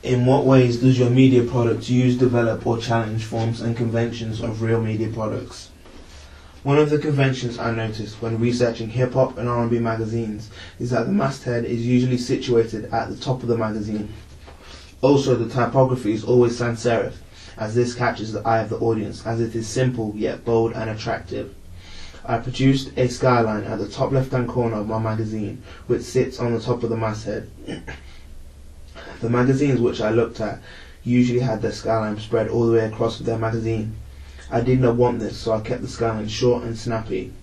In what ways does your media product use, develop or challenge forms and conventions of real media products? One of the conventions I noticed when researching hip-hop and R&B magazines is that the masthead is usually situated at the top of the magazine. Also, the typography is always sans serif, as this catches the eye of the audience, as it is simple yet bold and attractive. I produced a skyline at the top left-hand corner of my magazine, which sits on the top of the masthead. The magazines which I looked at usually had their skyline spread all the way across their magazine. I did not want this, so I kept the skyline short and snappy.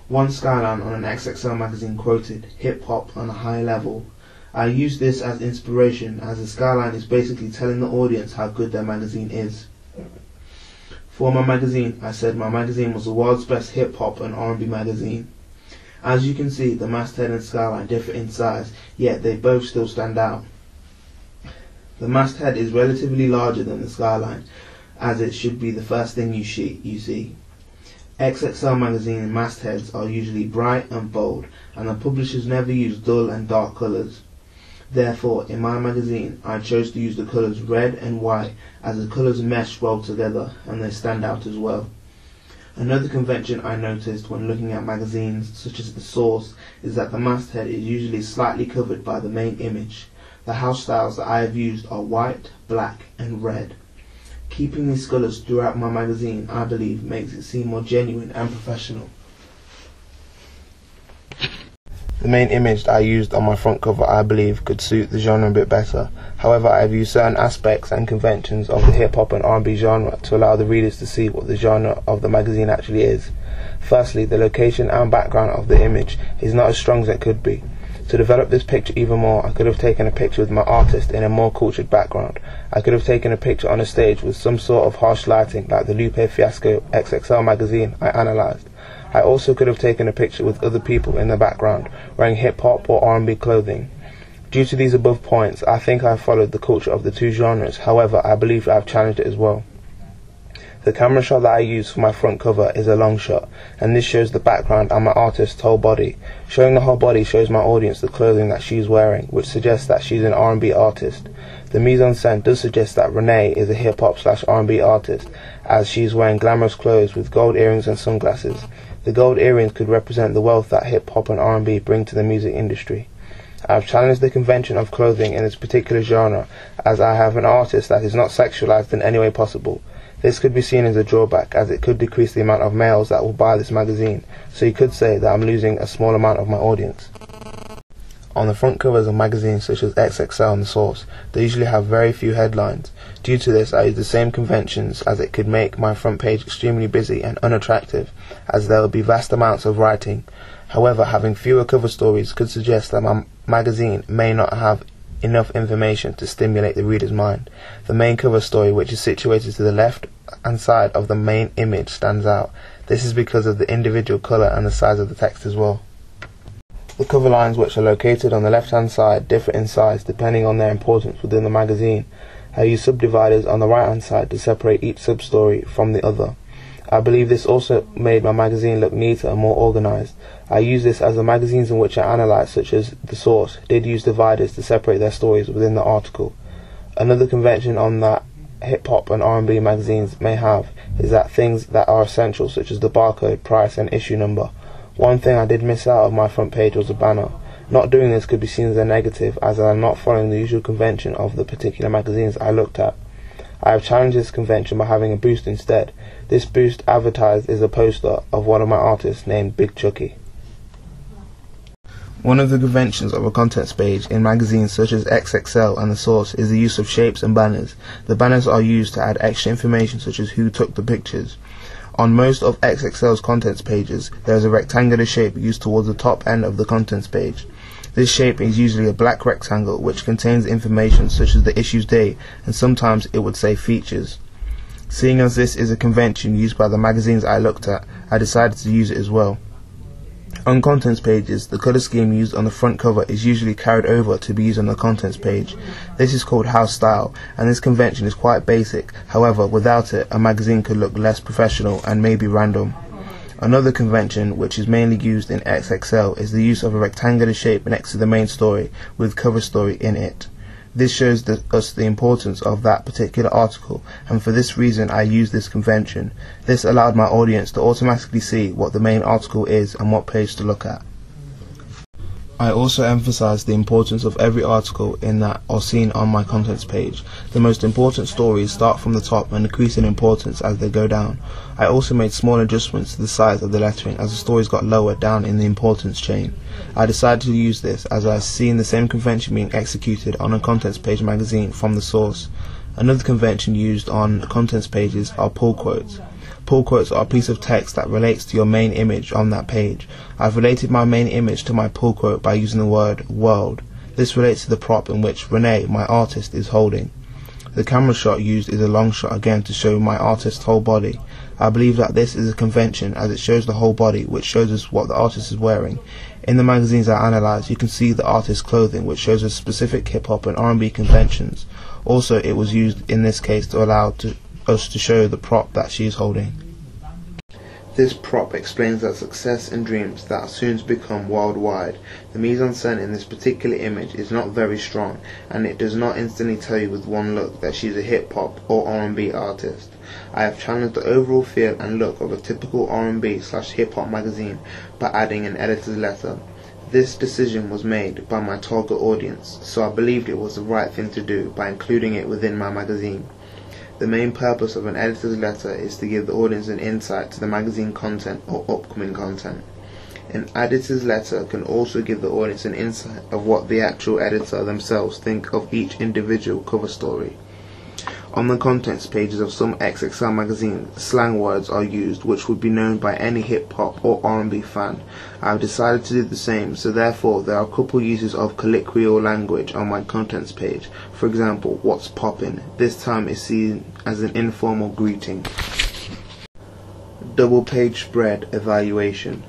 One skyline on an XXL magazine quoted hip-hop on a high level. I used this as inspiration, as the skyline is basically telling the audience how good their magazine is. For my magazine, I said my magazine was the world's best hip-hop and R&B magazine. As you can see, the masthead and skyline differ in size, yet they both still stand out. The masthead is relatively larger than the skyline, as it should be the first thing you see. XXL magazine mastheads are usually bright and bold, and the publishers never use dull and dark colours. Therefore, in my magazine, I chose to use the colours red and white, as the colours mesh well together and they stand out as well. Another convention I noticed when looking at magazines such as The Source is that the masthead is usually slightly covered by the main image. The house styles that I have used are white, black and red. Keeping these colours throughout my magazine, I believe, makes it seem more genuine and professional. The main image that I used on my front cover, I believe, could suit the genre a bit better. However, I have used certain aspects and conventions of the hip-hop and R&B genre to allow the readers to see what the genre of the magazine actually is. Firstly, the location and background of the image is not as strong as it could be. To develop this picture even more, I could have taken a picture with my artist in a more cultured background. I could have taken a picture on a stage with some sort of harsh lighting like the Lupe Fiasco XXL magazine I analysed. I also could have taken a picture with other people in the background wearing hip-hop or R&B clothing. Due to these above points, I think I have followed the culture of the two genres. However, I believe I have challenged it as well. The camera shot that I use for my front cover is a long shot, and this shows the background and my artist's whole body. Showing the whole body shows my audience the clothing that she is wearing, which suggests that she's an R&B artist. The mise-en-scène does suggest that Renee is a hip-hop/R&B artist, as she is wearing glamorous clothes with gold earrings and sunglasses. The gold earrings could represent the wealth that hip-hop and R&B bring to the music industry. I have challenged the convention of clothing in this particular genre, as I have an artist that is not sexualized in any way possible. This could be seen as a drawback, as it could decrease the amount of males that will buy this magazine, so you could say that I'm losing a small amount of my audience. On the front covers of magazines such as XXL and The Source, they usually have very few headlines. Due to this, I use the same conventions, as it could make my front page extremely busy and unattractive, as there would be vast amounts of writing. However, having fewer cover stories could suggest that my magazine may not have enough information to stimulate the reader's mind. The main cover story, which is situated to the left hand side of the main image, stands out. This is because of the individual colour and the size of the text as well. The cover lines, which are located on the left hand side, differ in size depending on their importance within the magazine. I use subdividers on the right hand side to separate each sub-story from the other. I believe this also made my magazine look neater and more organised. I use this as the magazines in which I analysed, such as The Source, did use dividers to separate their stories within the article. Another convention on that hip-hop and R&B magazines may have is that things that are essential, such as the barcode, price and issue number. One thing I did miss out of my front page was a banner. Not doing this could be seen as a negative, as I am not following the usual convention of the particular magazines I looked at. I have challenged this convention by having a boost instead. This boost advertised is a poster of one of my artists named Big Chucky. One of the conventions of a contents page in magazines such as XXL and The Source is the use of shapes and banners. The banners are used to add extra information such as who took the pictures. On most of XXL's contents pages, there is a rectangular shape used towards the top end of the contents page. This shape is usually a black rectangle which contains information such as the issue's date, and sometimes it would say features. Seeing as this is a convention used by the magazines I looked at, I decided to use it as well. On contents pages, the colour scheme used on the front cover is usually carried over to be used on the contents page. This is called house style, and this convention is quite basic. However, without it, a magazine could look less professional and maybe random. Another convention, which is mainly used in XXL, is the use of a rectangular shape next to the main story with cover story in it. This shows us the importance of that particular article, and for this reason I use this convention. This allowed my audience to automatically see what the main article is and what page to look at. I also emphasize the importance of every article in that are seen on my contents page. The most important stories start from the top and increase in importance as they go down. I also made small adjustments to the size of the lettering as the stories got lower down in the importance chain. I decided to use this as I have seen the same convention being executed on a contents page magazine from the source. Another convention used on contents pages are pull quotes. Pull quotes are a piece of text that relates to your main image on that page. I've related my main image to my pull quote by using the word world. This relates to the prop in which Renee, my artist, is holding. The camera shot used is a long shot again to show my artist's whole body. I believe that this is a convention as it shows the whole body, which shows us what the artist is wearing. In the magazines I analysed, you can see the artist's clothing, which shows us specific hip-hop and R&B conventions. Also, it was used in this case to allow us to show the prop that she is holding. This prop explains that success and dreams that soon become worldwide. The mise-en-scène in this particular image is not very strong, and it does not instantly tell you with one look that she is a hip-hop or R&B artist. I have challenged the overall feel and look of a typical R&B/hip-hop magazine by adding an editor's letter. This decision was made by my target audience, so I believed it was the right thing to do by including it within my magazine. The main purpose of an editor's letter is to give the audience an insight to the magazine content or upcoming content. An editor's letter can also give the audience an insight of what the actual editor themselves think of each individual cover story. On the contents pages of some XXL magazines, slang words are used which would be known by any hip-hop or R&B fan. I have decided to do the same, so therefore there are a couple uses of colloquial language on my contents page. For example, what's poppin'? This time is seen as an informal greeting. Double page spread evaluation.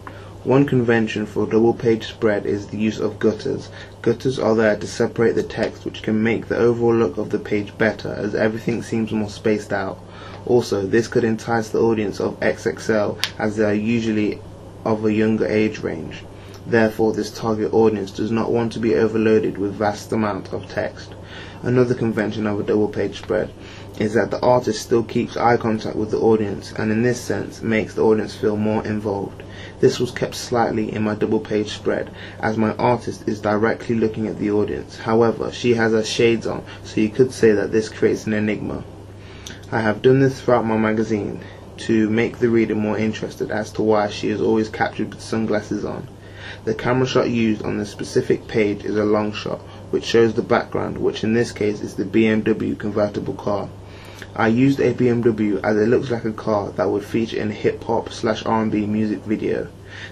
One convention for a double page spread is the use of gutters. Gutters are there to separate the text, which can make the overall look of the page better as everything seems more spaced out. Also, this could entice the audience of XXL as they are usually of a younger age range. Therefore, this target audience does not want to be overloaded with vast amount of text. Another convention of a double page spread is that the artist still keeps eye contact with the audience and in this sense makes the audience feel more involved. This was kept slightly in my double page spread as my artist is directly looking at the audience. However, she has her shades on, so you could say that this creates an enigma. I have done this throughout my magazine to make the reader more interested as to why she is always captured with sunglasses on. The camera shot used on this specific page is a long shot, which shows the background, which in this case is the BMW convertible car. I used a BMW as it looks like a car that would feature in a hip-hop/R&B music video.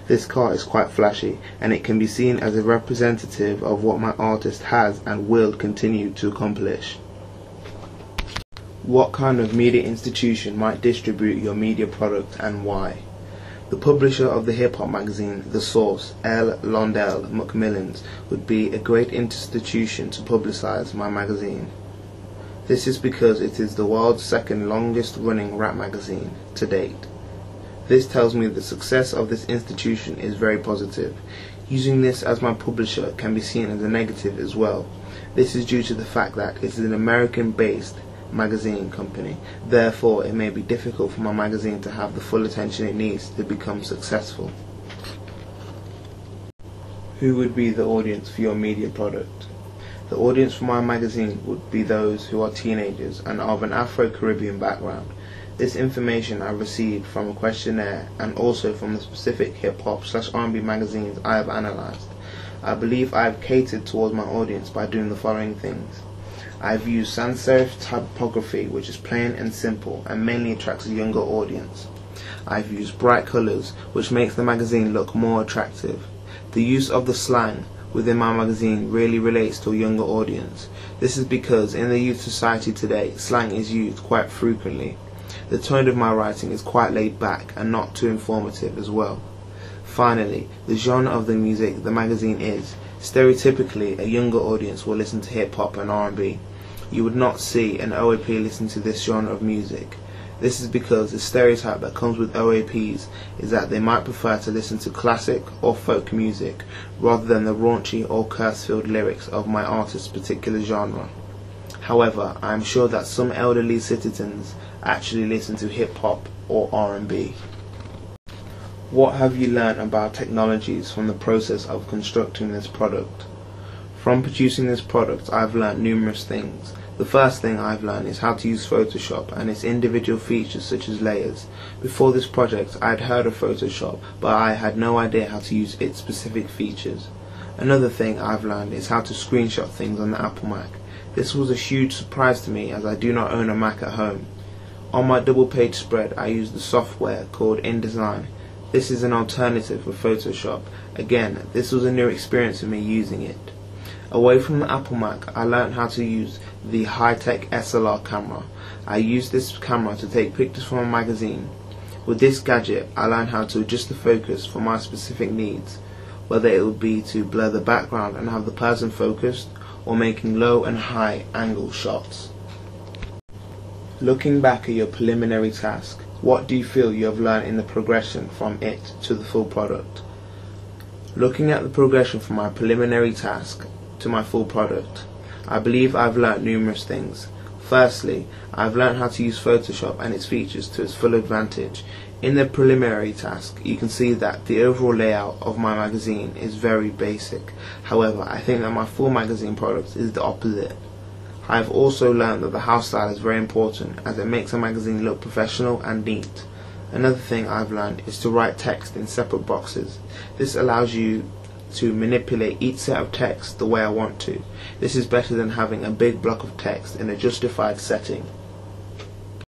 This car is quite flashy, and it can be seen as a representative of what my artist has and will continue to accomplish. What kind of media institution might distribute your media product and why? The publisher of the hip-hop magazine, The Source, L. Londell Macmillans, would be a great institution to publicize my magazine. This is because it is the world's second longest running rap magazine to date. This tells me the success of this institution is very positive. Using this as my publisher can be seen as a negative as well. This is due to the fact that it is an American-based magazine company. Therefore, it may be difficult for my magazine to have the full attention it needs to become successful. Who would be the audience for your media product? The audience for my magazine would be those who are teenagers and of an Afro-Caribbean background. This information I received from a questionnaire and also from the specific hip-hop/R&B magazines I have analysed. I believe I have catered towards my audience by doing the following things. I have used sans serif typography, which is plain and simple and mainly attracts a younger audience. I have used bright colours, which makes the magazine look more attractive. The use of the slang within my magazine really relates to a younger audience. This is because in the youth society today, slang is used quite frequently. The tone of my writing is quite laid back and not too informative as well. Finally, the genre of the music the magazine is. Stereotypically, a younger audience will listen to hip-hop and R&B. You would not see an OAP listen to this genre of music. This is because the stereotype that comes with OAPs is that they might prefer to listen to classic or folk music rather than the raunchy or curse-filled lyrics of my artist's particular genre. However, I am sure that some elderly citizens actually listen to hip hop or R&B. What have you learned about technologies from the process of constructing this product? From producing this product, I've learned numerous things. The first thing I've learned is how to use Photoshop and its individual features such as layers. Before this project, I had heard of Photoshop, but I had no idea how to use its specific features. Another thing I've learned is how to screenshot things on the Apple Mac. This was a huge surprise to me as I do not own a Mac at home. On my double page spread, I used the software called InDesign. This is an alternative for Photoshop. Again, this was a new experience for me using it. Away from the Apple Mac, I learned how to use the high-tech SLR camera. I used this camera to take pictures from a magazine. With this gadget, I learned how to adjust the focus for my specific needs, whether it would be to blur the background and have the person focused, or making low and high angle shots. Looking back at your preliminary task, what do you feel you have learned in the progression from it to the full product? Looking at the progression from my preliminary task to my full product, I believe I've learned numerous things. Firstly, I've learned how to use Photoshop and its features to its full advantage. In the preliminary task, you can see that the overall layout of my magazine is very basic. However, I think that my full magazine product is the opposite. I have also learned that the house style is very important as it makes a magazine look professional and neat. Another thing I've learned is to write text in separate boxes. This allows you to manipulate each set of text the way I want to. This is better than having a big block of text in a justified setting.